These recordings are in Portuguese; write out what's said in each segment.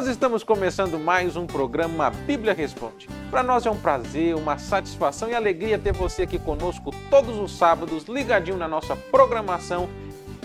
Nós estamos começando mais um programa Bíblia Responde. Para nós é um prazer, uma satisfação e alegria ter você aqui conosco todos os sábados, ligadinho na nossa programação,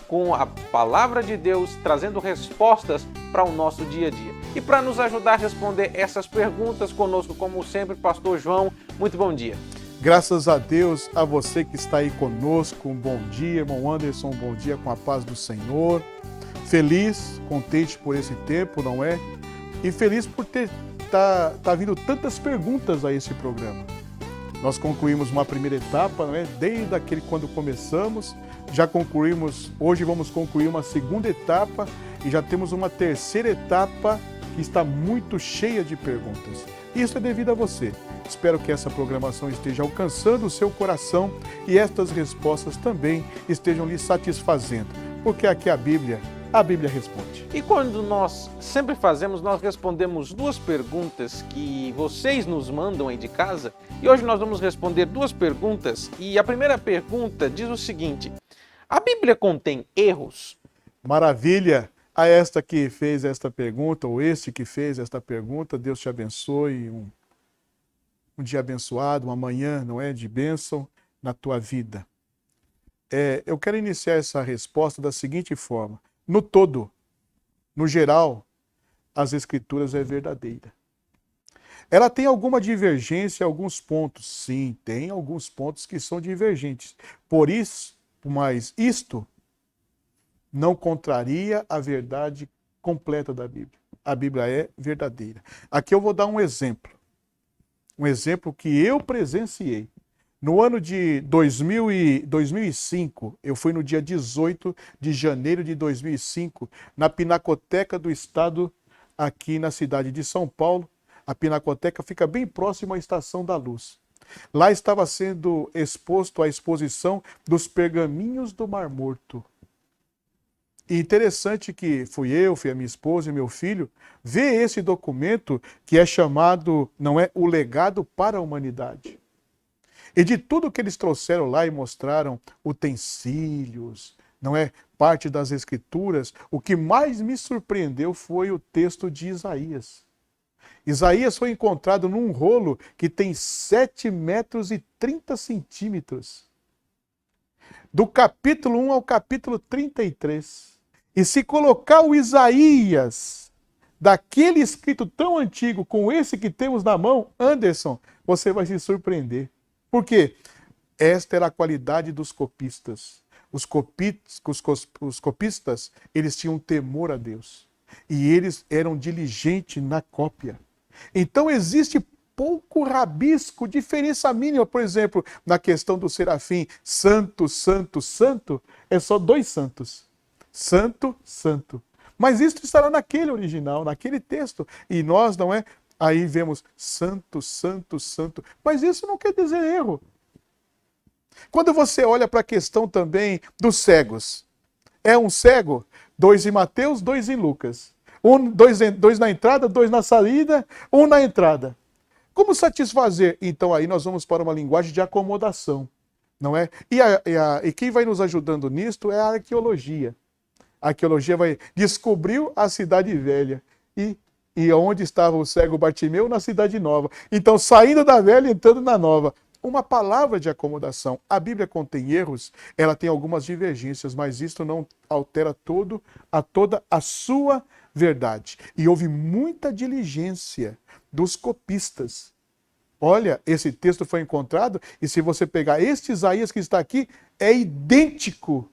com a Palavra de Deus, trazendo respostas para o nosso dia a dia. E para nos ajudar a responder essas perguntas conosco, como sempre, Pastor João, muito bom dia. Graças a Deus, a você que está aí conosco, um bom dia, irmão Anderson, um bom dia com a paz do Senhor. Feliz, contente por esse tempo, não é? E feliz por tá vindo tantas perguntas a esse programa. Nós concluímos uma primeira etapa, não é? Desde aquele quando começamos, já concluímos, hoje vamos concluir uma segunda etapa e já temos uma terceira etapa que está muito cheia de perguntas. Isso é devido a você. Espero que essa programação esteja alcançando o seu coração e estas respostas também estejam lhe satisfazendo, porque aqui a Bíblia responde. E quando nós sempre fazemos, nós respondemos duas perguntas que vocês nos mandam aí de casa. E hoje nós vamos responder duas perguntas. E a primeira pergunta diz o seguinte: a Bíblia contém erros? Maravilha! A esta que fez esta pergunta, ou este que fez esta pergunta, Deus te abençoe. Um dia abençoado, uma manhã, não é, de bênção na tua vida. Eu quero iniciar essa resposta da seguinte forma. No todo, no geral, as Escrituras é verdadeira. Ela tem alguma divergência em alguns pontos. Sim, tem alguns pontos que são divergentes. Por isso, mas isto não contraria a verdade completa da Bíblia. A Bíblia é verdadeira. Aqui eu vou dar um exemplo. Um exemplo que eu presenciei. No ano de 2005, eu fui no dia 18 de janeiro de 2005, na Pinacoteca do Estado, aqui na cidade de São Paulo. A Pinacoteca fica bem próximo à Estação da Luz. Lá estava sendo exposto a exposição dos pergaminhos do Mar Morto. E interessante que fui a minha esposa e meu filho, ver esse documento que é chamado, não é, o legado para a humanidade. E de tudo que eles trouxeram lá e mostraram, utensílios, não é, parte das Escrituras, o que mais me surpreendeu foi o texto de Isaías. Isaías foi encontrado num rolo que tem 7 metros e 30 centímetros. Do capítulo 1 ao capítulo 33. E se colocar o Isaías, daquele escrito tão antigo, com esse que temos na mão, Anderson, você vai se surpreender. Por quê? Esta era a qualidade dos copistas. Os copistas, eles tinham temor a Deus. E eles eram diligentes na cópia. Então existe pouco rabisco, diferença mínima. Por exemplo, na questão do serafim, santo, santo, santo, é só 2 santos. Santo, santo. Mas isso estará naquele original, naquele texto. E nós, não é? Aí vemos santo, santo, santo. Mas isso não quer dizer erro. Quando você olha para a questão também dos cegos. É um cego? 2 em Mateus, 2 em Lucas. 2 na entrada, 2 na saída, 1 na entrada. Como satisfazer? Então aí nós vamos para uma linguagem de acomodação. Não é? E quem vai nos ajudando nisto é a arqueologia. A arqueologia descobriu a cidade velha. E onde estava o cego Bartimeu? Na cidade nova. Então, saindo da velha e entrando na nova. Uma palavra de acomodação. A Bíblia contém erros, ela tem algumas divergências, mas isto não altera toda a sua verdade. E houve muita diligência dos copistas. Olha, esse texto foi encontrado, e se você pegar este Isaías que está aqui, é idêntico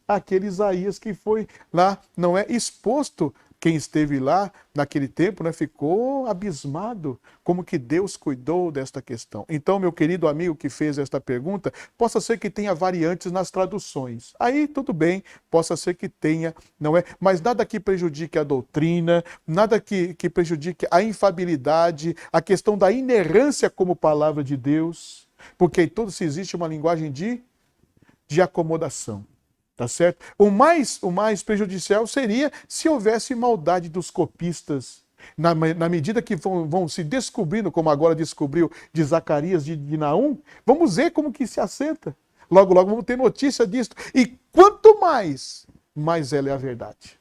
àquele Isaías que foi lá, não é exposto. Quem esteve lá naquele tempo, né, ficou abismado como que Deus cuidou desta questão. Então, meu querido amigo que fez esta pergunta, possa ser que tenha variantes nas traduções. Aí tudo bem, possa ser que tenha, não é? Mas nada que prejudique a doutrina, nada que prejudique a infabilidade, a questão da inerrância como palavra de Deus, porque em tudo se existe uma linguagem de acomodação. Tá certo? O mais prejudicial seria se houvesse maldade dos copistas. Na medida que vão se descobrindo, como agora descobriu de Zacarias, de Naum, vamos ver como que se assenta. Logo, logo vamos ter notícia disso. E quanto mais ela é a verdade.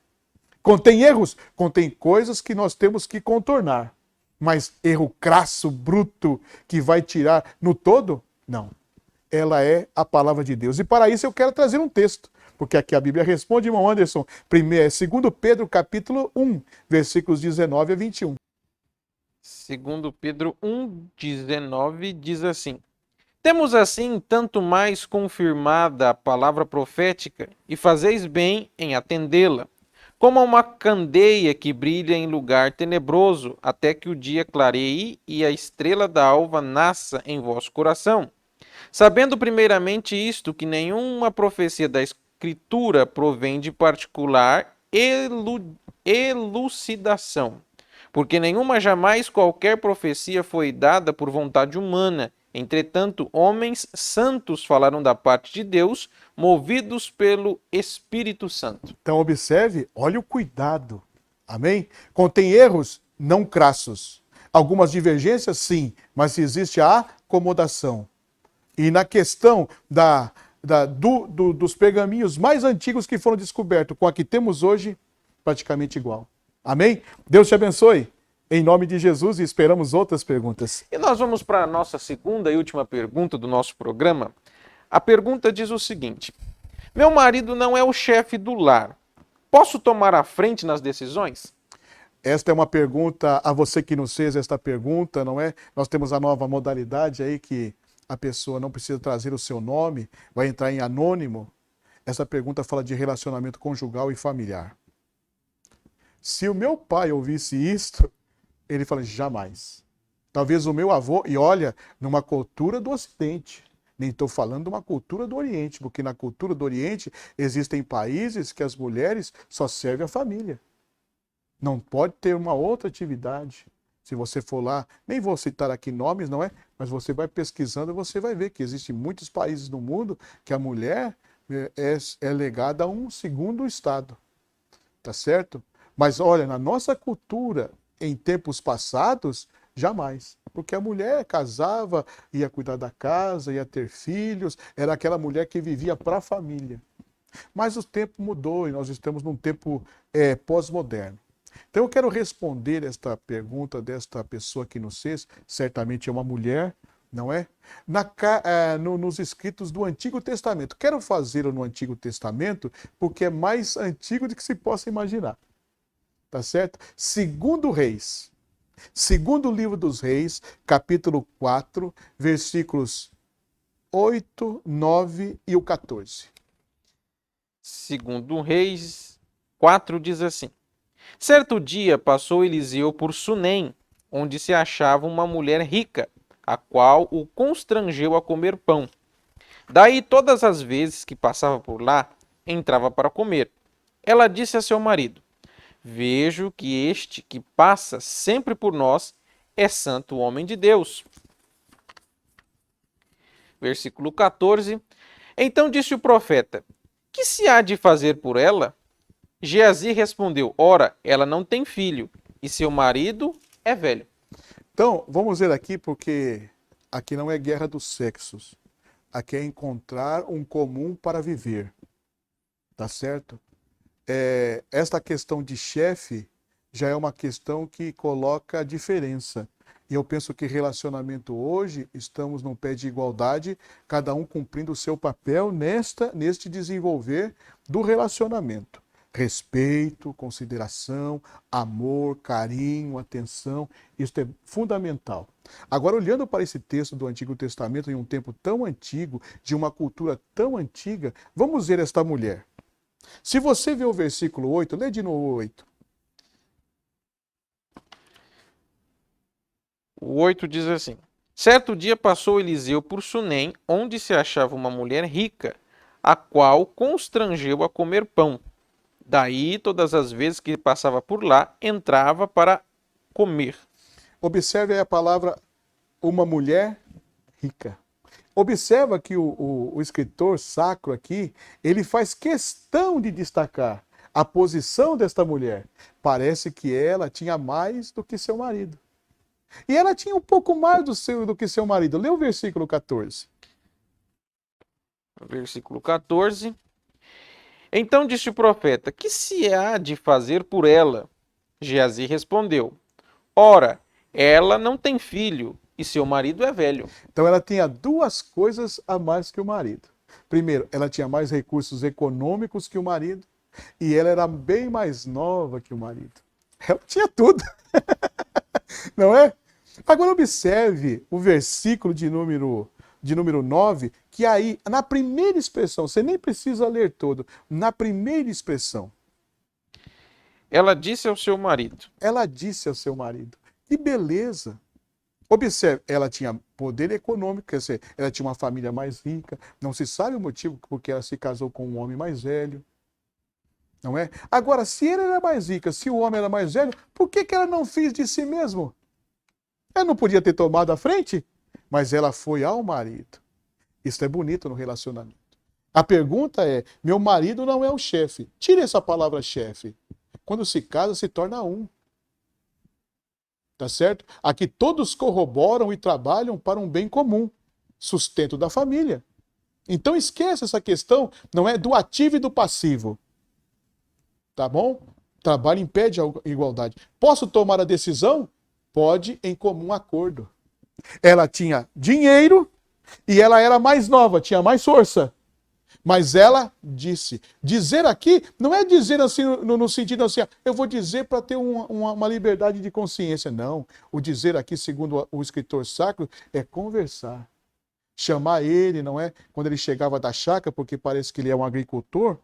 Contém erros? Contém coisas que nós temos que contornar. Mas erro crasso, bruto, que vai tirar no todo? Não. Ela é a palavra de Deus. E para isso eu quero trazer um texto. Porque aqui a Bíblia responde, irmão Anderson, 2 Pedro capítulo 1, versículos 19 a 21. 2 Pedro 1,19 diz assim: Temos assim tanto mais confirmada a palavra profética, e fazeis bem em atendê-la, como uma candeia que brilha em lugar tenebroso, até que o dia clareie e a estrela da alva nasça em vosso coração. Sabendo primeiramente isto, que nenhuma profecia da Escritura provém de particular elucidação, porque nenhuma jamais qualquer profecia foi dada por vontade humana. Entretanto, homens santos falaram da parte de Deus, movidos pelo Espírito Santo. Então observe, olha o cuidado. Amém? Contém erros não crassos. Algumas divergências, sim, mas existe a acomodação. E na questão dos pergaminhos mais antigos que foram descobertos com a que temos hoje, praticamente igual. Amém? Deus te abençoe. Em nome de Jesus, e esperamos outras perguntas. E nós vamos para a nossa segunda e última pergunta do nosso programa. A pergunta diz o seguinte: meu marido não é o chefe do lar. Posso tomar a frente nas decisões? Esta é uma pergunta a você que nos fez esta pergunta, não é? Nós temos a nova modalidade aí que a pessoa não precisa trazer o seu nome, vai entrar em anônimo. Essa pergunta fala de relacionamento conjugal e familiar. Se o meu pai ouvisse isto, ele fala, jamais. Talvez o meu avô, e olha, numa cultura do Ocidente, nem estou falando de uma cultura do Oriente, porque na cultura do Oriente existem países que as mulheres só servem a família. Não pode ter uma outra atividade. Se você for lá, nem vou citar aqui nomes, não é? Mas você vai pesquisando e você vai ver que existem muitos países no mundo que a mulher é legada a um segundo estado. Tá certo? Mas olha, na nossa cultura, em tempos passados, jamais. Porque a mulher casava, ia cuidar da casa, ia ter filhos, era aquela mulher que vivia para a família. Mas o tempo mudou e nós estamos num tempo pós-moderno. Então eu quero responder esta pergunta desta pessoa que nos fez, certamente é uma mulher, não é? Nos escritos do Antigo Testamento. Quero fazê-lo no Antigo Testamento porque é mais antigo do que se possa imaginar. Tá certo? Segundo Reis. Segundo livro dos Reis, capítulo 4, versículos 8, 9 e o 14. Segundo Reis 4 diz assim: Certo dia passou Eliseu por Sunem, onde se achava uma mulher rica, a qual o constrangeu a comer pão. Daí, todas as vezes que passava por lá, entrava para comer. Ela disse a seu marido: Vejo que este que passa sempre por nós é santo homem de Deus. Versículo 14. Então disse o profeta: Que se há de fazer por ela? Geazi respondeu: Ora, ela não tem filho, e seu marido é velho. Então, vamos ver aqui, porque aqui não é guerra dos sexos. Aqui é encontrar um comum para viver. Tá certo? Esta questão de chefe já é uma questão que coloca a diferença. E eu penso que relacionamento hoje, estamos num pé de igualdade, cada um cumprindo o seu papel neste desenvolver do relacionamento. Respeito, consideração, amor, carinho, atenção, isso é fundamental. Agora, olhando para esse texto do Antigo Testamento, em um tempo tão antigo, de uma cultura tão antiga, vamos ver esta mulher. Se você vê o versículo 8, lê de novo o 8. O 8 diz assim: Certo dia passou Eliseu por Sunem, onde se achava uma mulher rica, a qual constrangeu a comer pão. Daí, todas as vezes que passava por lá, entrava para comer. Observe aí a palavra uma mulher rica. Observa que o escritor sacro aqui, ele faz questão de destacar a posição desta mulher. Parece que ela tinha mais do que seu marido. E ela tinha um pouco mais do que seu marido. Lê o versículo 14. Versículo 14. Então disse o profeta: que se há de fazer por ela? Geazi respondeu: ora, ela não tem filho e seu marido é velho. Então ela tinha duas coisas a mais que o marido. Primeiro, ela tinha mais recursos econômicos que o marido e ela era bem mais nova que o marido. Ela tinha tudo. Não é? Agora observe o versículo de número 9, que aí, na primeira expressão, você nem precisa ler todo, na primeira expressão, Ela disse ao seu marido. ela disse ao seu marido: que beleza! Observe, ela tinha poder econômico, quer dizer, ela tinha uma família mais rica, não se sabe o motivo porque ela se casou com um homem mais velho, não é? Agora, se ela era mais rica, se o homem era mais velho, por que ela não fez de si mesmo? Ela não podia ter tomado a frente? Mas ela foi ao marido. Isso é bonito no relacionamento. A pergunta é: meu marido não é o chefe. Tire essa palavra chefe. Quando se casa, se torna um. Tá certo? Aqui todos corroboram e trabalham para um bem comum, sustento da família. Então esqueça essa questão, não é do ativo e do passivo. Tá bom? Trabalho impede a igualdade. Posso tomar a decisão? Pode, em comum acordo. Ela tinha dinheiro e ela era mais nova, tinha mais força. Mas ela disse. Dizer aqui não é dizer assim no sentido assim, eu vou dizer para ter uma liberdade de consciência. Não. O dizer aqui, segundo o escritor sacro, é conversar. Chamar ele, não é? Quando ele chegava da chácara, porque parece que ele é um agricultor,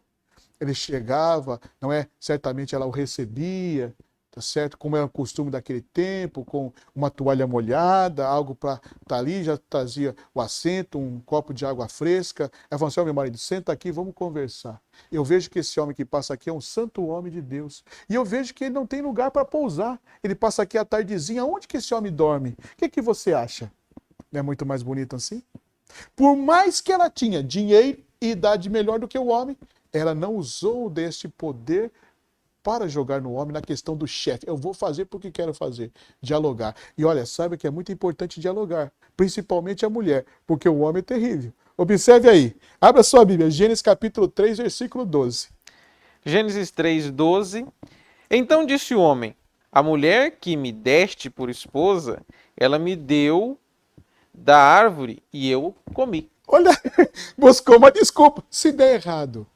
ele chegava, não é? Certamente ela o recebia, tá certo? Como era o costume daquele tempo, com uma toalha molhada, algo para estar ali, já trazia o assento, um copo de água fresca. Ela falou assim: ó, meu marido, senta aqui, vamos conversar. Eu vejo que esse homem que passa aqui é um santo homem de Deus. E eu vejo que ele não tem lugar para pousar. Ele passa aqui à tardezinha, onde que esse homem dorme? O que você acha? Não é muito mais bonito assim? Por mais que ela tinha dinheiro e idade melhor do que o homem, ela não usou deste poder para jogar no homem na questão do chefe. Eu vou fazer porque quero fazer. Dialogar. E olha, saiba que é muito importante dialogar. Principalmente a mulher, porque o homem é terrível. Observe aí. Abra sua Bíblia. Gênesis capítulo 3, versículo 12. Gênesis 3, 12. Então disse o homem: a mulher que me deste por esposa, ela me deu da árvore e eu comi. Olha, buscou uma desculpa. Se der errado,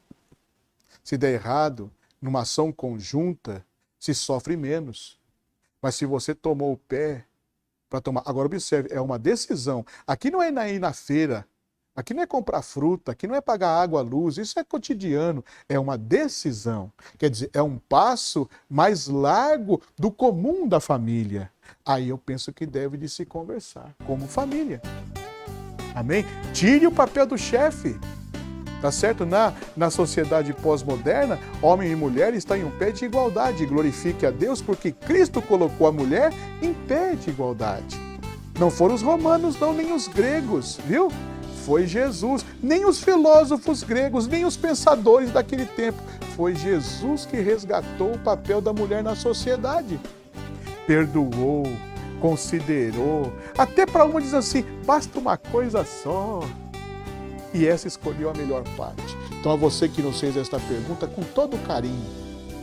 numa ação conjunta, se sofre menos. Mas se você tomou o pé para tomar... Agora observe, é uma decisão. Aqui não é ir na feira, aqui não é comprar fruta, aqui não é pagar água, luz, isso é cotidiano. É uma decisão. Quer dizer, é um passo mais largo do comum da família. Aí eu penso que deve de se conversar como família. Amém? Tire o papel do chefe. Tá certo? Na sociedade pós-moderna, homem e mulher estão em um pé de igualdade. Glorifique a Deus porque Cristo colocou a mulher em pé de igualdade. Não foram os romanos, não, nem os gregos, viu? Foi Jesus. Nem os filósofos gregos, nem os pensadores daquele tempo. Foi Jesus que resgatou o papel da mulher na sociedade. Perdoou, considerou. Até para uma diz assim, basta uma coisa só. E essa escolheu a melhor parte. Então a você que nos fez esta pergunta, com todo carinho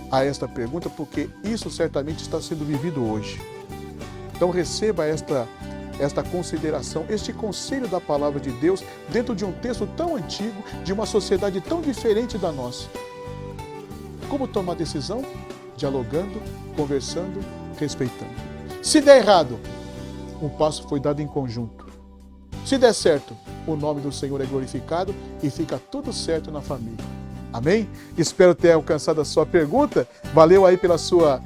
a esta pergunta, porque isso certamente está sendo vivido hoje. Então receba esta consideração, este conselho da palavra de Deus dentro de um texto tão antigo, de uma sociedade tão diferente da nossa. Como tomar decisão? Dialogando, conversando, respeitando. Se der errado, um passo foi dado em conjunto. Se der certo, o nome do Senhor é glorificado e fica tudo certo na família. Amém? Espero ter alcançado a sua pergunta. Valeu aí pela sua...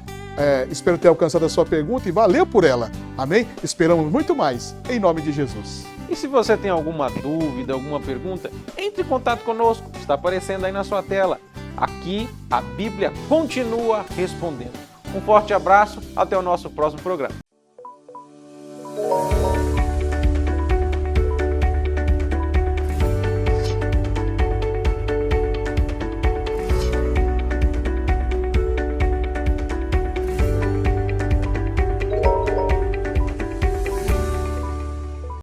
espero ter alcançado a sua pergunta e valeu por ela. Amém? Esperamos muito mais, em nome de Jesus. E se você tem alguma dúvida, alguma pergunta, entre em contato conosco. Está aparecendo aí na sua tela. Aqui a Bíblia continua respondendo. Um forte abraço, até o nosso próximo programa.